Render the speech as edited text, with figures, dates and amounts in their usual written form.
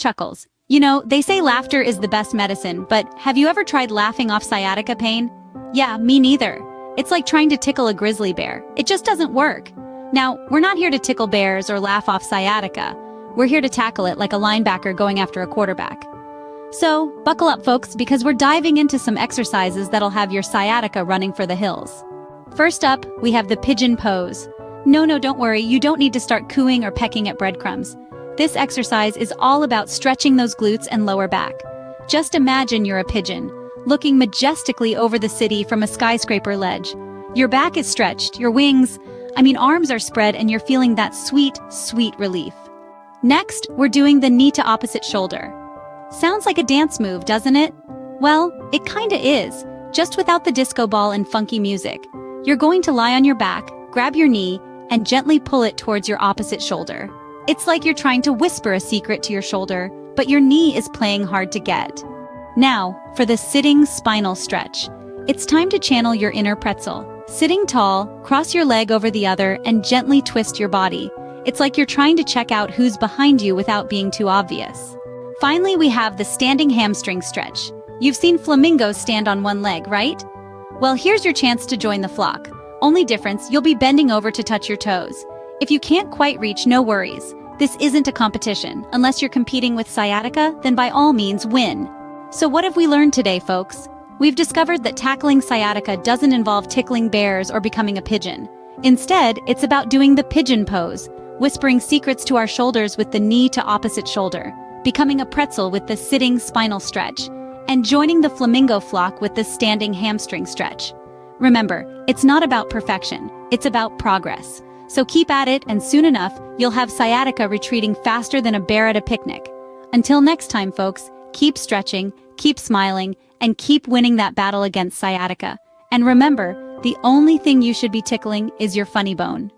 chuckles. You know, they say laughter is the best medicine, but have you ever tried laughing off sciatica pain? Yeah, me neither. It's like trying to tickle a grizzly bear. It just doesn't work. Now, we're not here to tickle bears or laugh off sciatica. We're here to tackle it like a linebacker going after a quarterback. So, buckle up folks, because we're diving into some exercises that'll have your sciatica running for the hills. First up, we have the Pigeon Pose. No, don't worry, you don't need to start cooing or pecking at breadcrumbs. This exercise is all about stretching those glutes and lower back. Just imagine you're a pigeon, looking majestically over the city from a skyscraper ledge. Your back is stretched, your arms are spread, and you're feeling that sweet, sweet relief. Next, we're doing the knee to opposite shoulder. Sounds like a dance move, doesn't it? Well, it kinda is, just without the disco ball and funky music. You're going to lie on your back, grab your knee, and gently pull it towards your opposite shoulder. It's like you're trying to whisper a secret to your shoulder, but your knee is playing hard to get. Now, for the sitting spinal stretch. It's time to channel your inner pretzel. Sitting tall, cross your leg over the other, and gently twist your body. It's like you're trying to check out who's behind you without being too obvious. Finally, we have the standing hamstring stretch. You've seen flamingos stand on one leg, right? Well, here's your chance to join the flock. Only difference, you'll be bending over to touch your toes. If you can't quite reach, no worries. This isn't a competition. Unless you're competing with sciatica, then by all means win. So what have we learned today, folks? We've discovered that tackling sciatica doesn't involve tickling bears or becoming a pigeon. Instead, it's about doing the pigeon pose, whispering secrets to our shoulders with the knee to opposite shoulder, becoming a pretzel with the sitting spinal stretch, and joining the flamingo flock with the standing hamstring stretch. Remember, it's not about perfection, it's about progress. So keep at it, and soon enough, you'll have sciatica retreating faster than a bear at a picnic. Until next time, folks, keep stretching, keep smiling, and keep winning that battle against sciatica. And remember, the only thing you should be tickling is your funny bone.